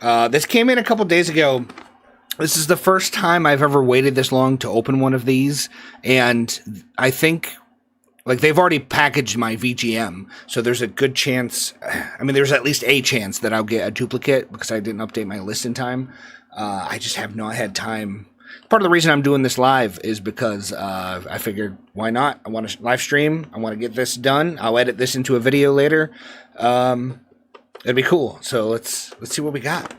This came in a couple days ago. This is the first time I've ever waited this long to open one of these, and I think, like, they've already packaged my VGM, so there's a good chance, I mean, there's at least a chance that I'll get a duplicate because I didn't update my list in time. I just have not had time. Part of the reason I'm doing this live is because I figured, why not? I want to live stream. I want to get this done. I'll edit this into a video later. It'd be cool. So let's see what we got.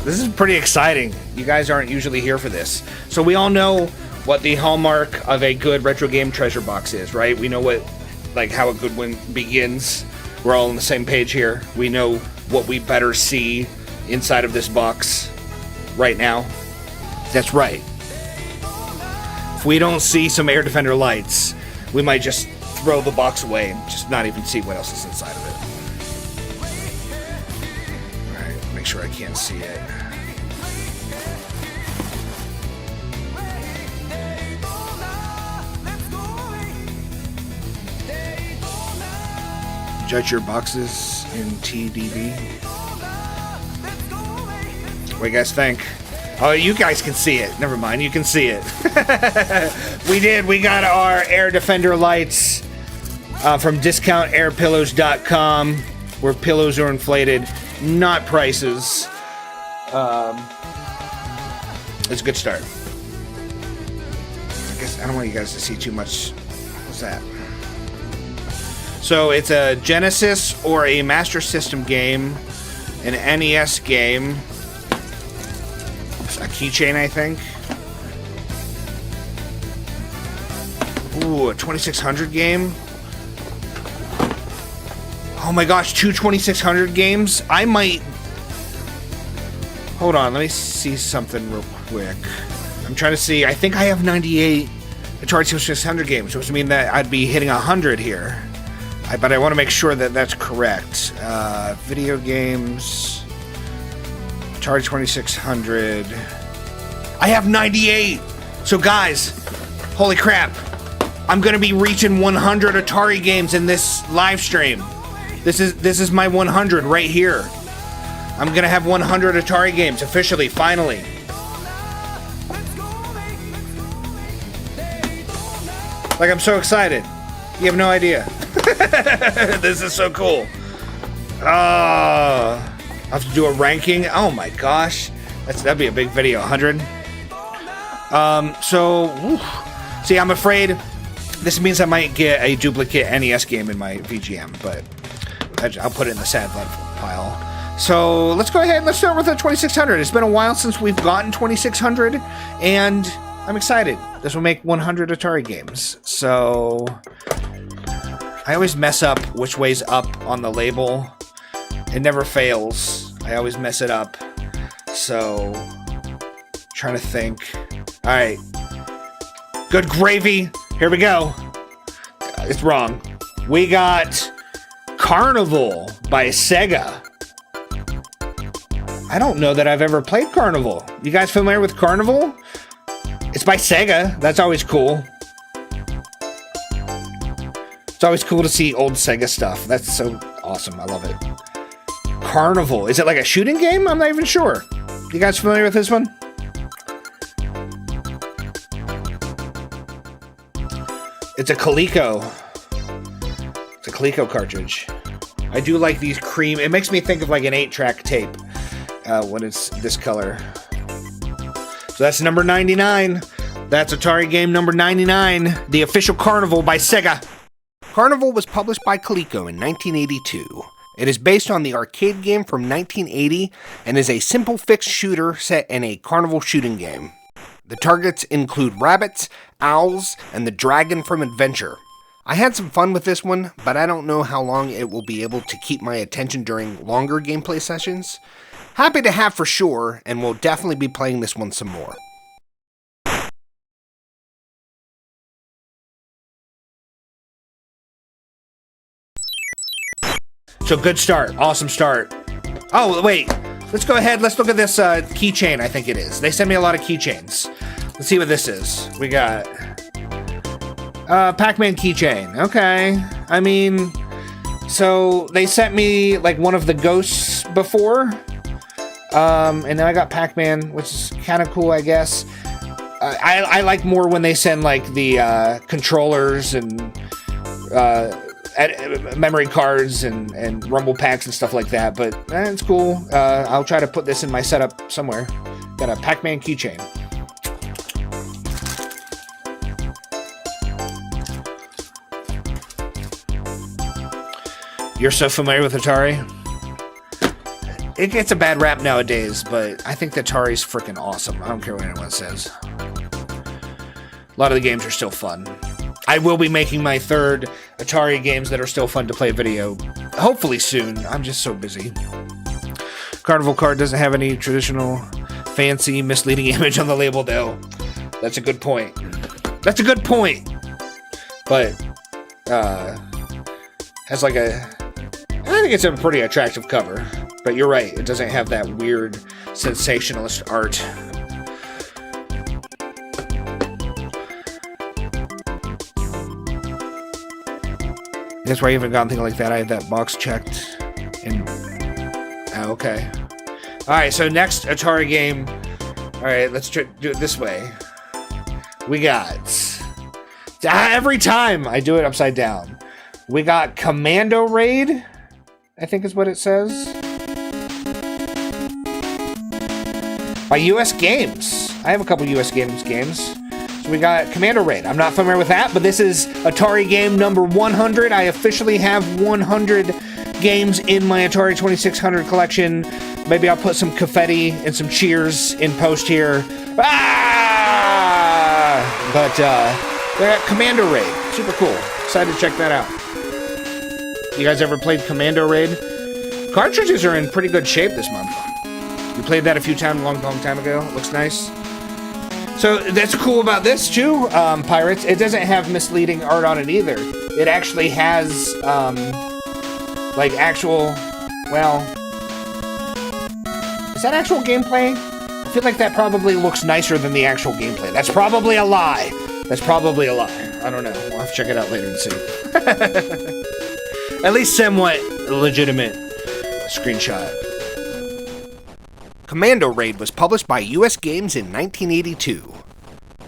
This is pretty exciting. You guys aren't usually here for this. So we all know what the hallmark of a good retro game treasure box is, right? We know what, like, how a good one begins. We're all on the same page here. We know what we better see inside of this box right now. That's right. If we don't see some air defender lights, we might just throw the box away and just not even see what else is inside of it. Alright, make sure I can't see it. Judge your boxes in TDB. What do you guys think? Oh, you guys can see it. Never mind, you can see it. We did. We got our air defender lights from discountairpillows.com, where pillows are inflated, not prices. It's a good start. I guess I don't want you guys to see too much. What's that? So it's a Genesis or a Master System game, an NES game, a keychain, I think. Ooh, a 2600 game. Oh my gosh, two 2600 games? I might... Hold on, let me see something real quick. I'm trying to see, I think I have 98 Atari 2600 games, which would mean that I'd be hitting 100 here. But I want to make sure that that's correct. Video games, Atari 2600. I have 98. So guys, holy crap! I'm gonna be reaching 100 Atari games in this live stream. This is my 100 right here. I'm gonna have 100 Atari games officially, finally. Like, I'm so excited. You have no idea. This is so cool. I have to do a ranking. Oh my gosh, that'd be a big video. 100. See, I'm afraid this means I might get a duplicate NES game in my VGM, but I'll put it in the sad love pile. So let's go ahead and let's start with the 2600. It's been a while since we've gotten 2600, and I'm excited. This will make 100 Atari games. So I always mess up which way's up on the label. It never fails. I always mess it up. So, trying to think. Alright. Good gravy. Here we go. It's wrong. We got Carnival by Sega. I don't know that I've ever played Carnival. You guys familiar with Carnival? It's by Sega. That's always cool. It's always cool to see old Sega stuff. That's so awesome. I love it. Carnival. Is it like a shooting game? I'm not even sure. You guys familiar with this one? It's a Coleco. It's a Coleco cartridge. I do like these cream. It makes me think of like an 8-track tape when it's this color. So that's number 99. That's Atari game number 99. The official Carnival by Sega. Carnival was published by Coleco in 1982. It is based on the arcade game from 1980 and is a simple fixed shooter set in a carnival shooting game. The targets include rabbits, owls, and the dragon from Adventure. I had some fun with this one, but I don't know how long it will be able to keep my attention during longer gameplay sessions. Happy to have for sure, and we'll definitely be playing this one some more. So good start. Awesome start. Oh, wait. Let's go ahead. Let's look at this keychain, I think it is. They sent me a lot of keychains. Let's see what this is. We got Pac-Man keychain. Okay. I mean, so they sent me like one of the ghosts before. And then I got Pac-Man, which is kind of cool, I guess. I like more when they send like the controllers and memory cards and rumble packs and stuff like that, but it's cool. I'll try to put this in my setup somewhere. Got a Pac-Man keychain. You're so familiar with Atari? It gets a bad rap nowadays, but I think the Atari's freaking awesome. I don't care what anyone says. A lot of the games are still fun. I will be making my third Atari games that are still fun to play video, hopefully soon. I'm just so busy. Carnival card doesn't have any traditional, fancy, misleading image on the label, though. That's a good point. That's a good point. But, has like a... I think it's a pretty attractive cover. But you're right, it doesn't have that weird, sensationalist art. That's why I haven't gotten anything like that. I had that box checked. And okay. Alright, so next Atari game. Alright, let's do it this way. We got... every time I do it upside down. We got Commando Raid, I think is what it says. By US Games. I have a couple US Games. So we got Commando Raid. I'm not familiar with that, but this is Atari game number 100. I officially have 100 games in my Atari 2600 collection. Maybe I'll put some confetti and some cheers in post here. Ah! But they got Commando Raid. Super cool. Excited to check that out. You guys ever played Commando Raid? Cartridges are in pretty good shape this month. We played that a few times, a long time ago. It looks nice. So that's cool about this too, Pirates. It doesn't have misleading art on it either. It actually has, like actual, well, is that actual gameplay? I feel like that probably looks nicer than the actual gameplay. That's probably a lie. That's probably a lie. I don't know. We'll have to check it out later and see. At least somewhat legitimate screenshot. Commando Raid was published by US Games in 1982.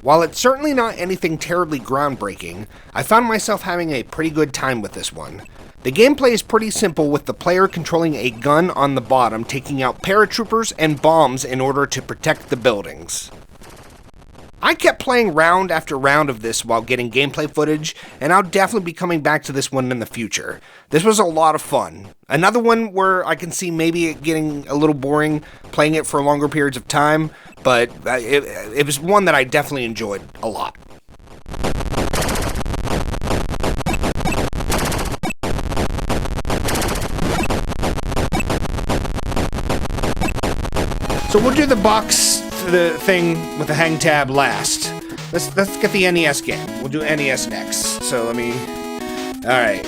While it's certainly not anything terribly groundbreaking, I found myself having a pretty good time with this one. The gameplay is pretty simple, with the player controlling a gun on the bottom, taking out paratroopers and bombs in order to protect the buildings. I kept playing round after round of this while getting gameplay footage, and I'll definitely be coming back to this one in the future. This was a lot of fun. Another one where I can see maybe it getting a little boring playing it for longer periods of time, but it was one that I definitely enjoyed a lot. So we'll do the box, the thing with the hang tab last. Let's get the NES game. We'll do NES next. So let me... Alright.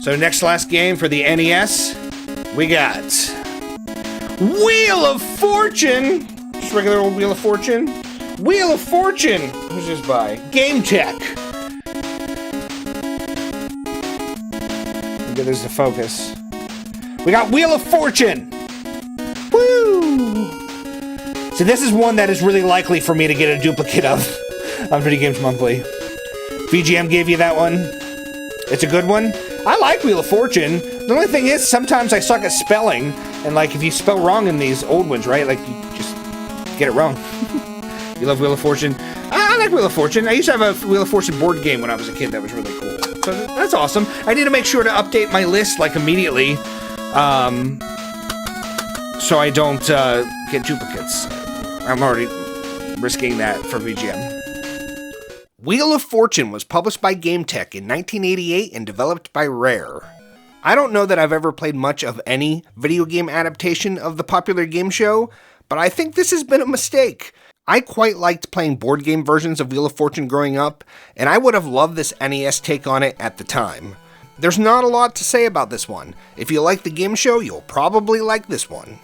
So next last game for the NES, we got Wheel of Fortune. Just regular old Wheel of Fortune. Wheel of Fortune. Who's this by? Game Tech. Get this to focus. We got Wheel of Fortune. Woo! So this is one that is really likely for me to get a duplicate of on Video Games Monthly. VGM gave you that one. It's a good one. I like Wheel of Fortune. The only thing is, sometimes I suck at spelling, and like if you spell wrong in these old ones, right? Like you just get it wrong. You love Wheel of Fortune? I like Wheel of Fortune. I used to have a Wheel of Fortune board game when I was a kid that was really cool. So that's awesome. I need to make sure to update my list like immediately, so I don't get duplicates. I'm already risking that for VGM. Wheel of Fortune was published by GameTech in 1988 and developed by Rare. I don't know that I've ever played much of any video game adaptation of the popular game show, but I think this has been a mistake. I quite liked playing board game versions of Wheel of Fortune growing up, and I would have loved this NES take on it at the time. There's not a lot to say about this one. If you like the game show, you'll probably like this one.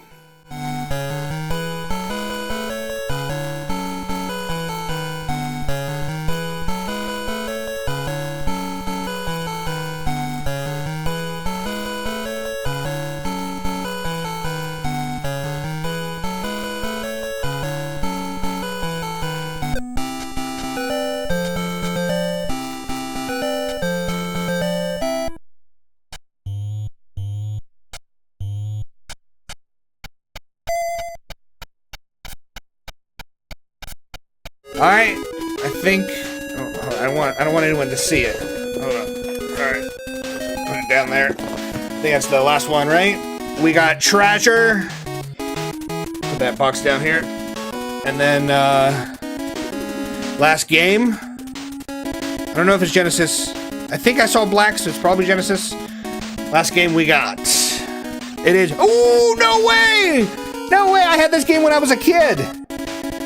Alright, I think... Oh, I don't want anyone to see it. Hold on. Alright. Put it down there. I think that's the last one, right? We got Treasure. Put that box down here. And then, last game. I don't know if it's Genesis. I think I saw black, so it's probably Genesis. Last game we got. It is... Oh, no way! No way! I had this game when I was a kid!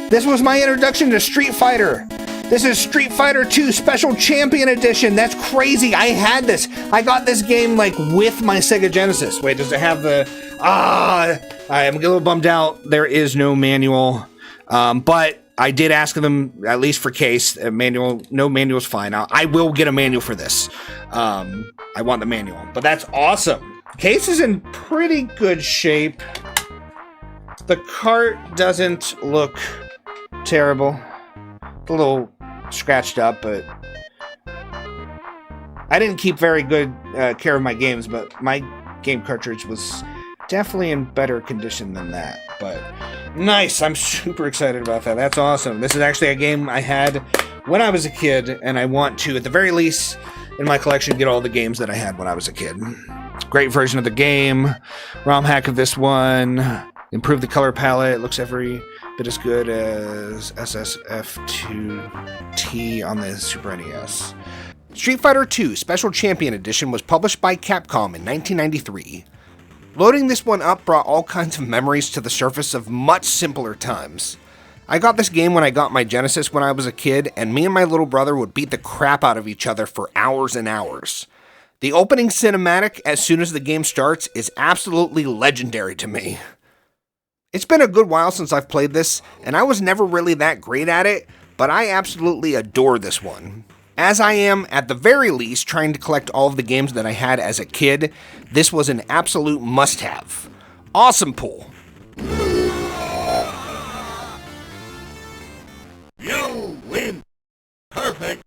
This was my introduction to Street Fighter. This is Street Fighter 2 Special Champion Edition. That's crazy. I had this. I got this game like with my Sega Genesis. Wait, does it have the... I'm a little bummed out. There is no manual. But I did ask them, at least for case, a manual. No manual's fine. I will get a manual for this. I want the manual. But that's awesome. Case is in pretty good shape. The cart doesn't look... terrible. A little scratched up, but I didn't keep very good care of my games, but my game cartridge was definitely in better condition than that. But nice. I'm super excited about that. That's awesome. This is actually a game I had when I was a kid, and I want to, at the very least, in my collection, get all the games that I had when I was a kid. Great version of the game. ROM hack of this one. Improve the color palette. It looks every bit as good as SSF2T on the Super NES. Street Fighter 2 Special Champion Edition was published by Capcom in 1993. Loading this one up brought all kinds of memories to the surface of much simpler times. I got this game when I got my Genesis when I was a kid, and me and my little brother would beat the crap out of each other for hours and hours. The opening cinematic as soon as the game starts is absolutely legendary to me. It's been a good while since I've played this, and I was never really that great at it, but I absolutely adore this one. As I am, at the very least, trying to collect all of the games that I had as a kid, this was an absolute must-have. Awesome pull. You win. Perfect.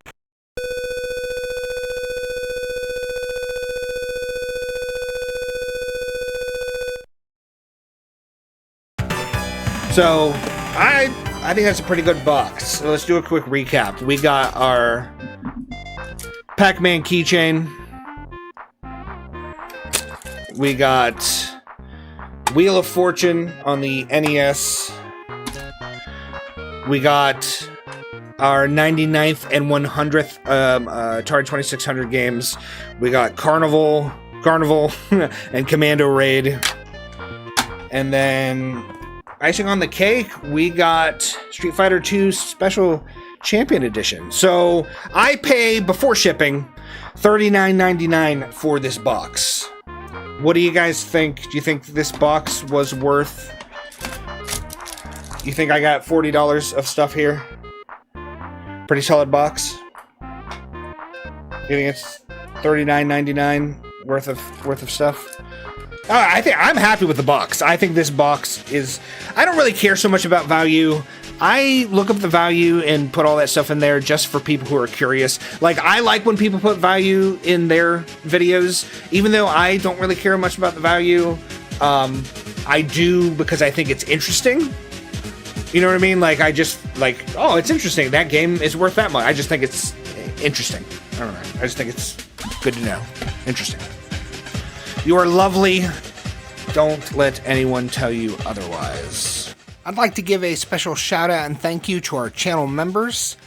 So, I think that's a pretty good box. So let's do a quick recap. We got our Pac-Man keychain. We got Wheel of Fortune on the NES. We got our 99th and 100th Atari 2600 games. We got Carnival, and Commando Raid. And then... icing on the cake, we got Street Fighter 2 Special Champion Edition. So, I pay, before shipping, $39.99 for this box. What do you guys think? Do you think this box was worth... you think I got $40 of stuff here? Pretty solid box. You think it's $39.99 worth of stuff? I think I'm happy with the box. I think this box is... I don't really care so much about value. I look up the value and put all that stuff in there just for people who are curious. Like, I like when people put value in their videos, even though I don't really care much about the value. I do because I think it's interesting. You know what I mean? Like, I just, like, oh, it's interesting. That game is worth that much. I just think it's interesting. I don't know. I just think it's good to know. Interesting. You are lovely. Don't let anyone tell you otherwise. I'd like to give a special shout out and thank you to our channel members.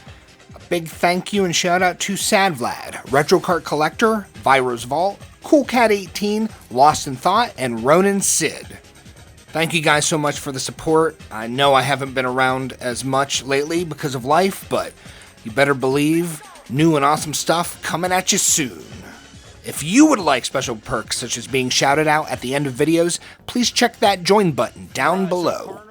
A big thank you and shout out to Sad Vlad, Retro Kart Collector, Viro's Vault, Cool Cat 18, Lost in Thought, and Ronan Sid. Thank you guys so much for the support. I know I haven't been around as much lately because of life, but you better believe new and awesome stuff coming at you soon. If you would like special perks such as being shouted out at the end of videos, please check that join button down below.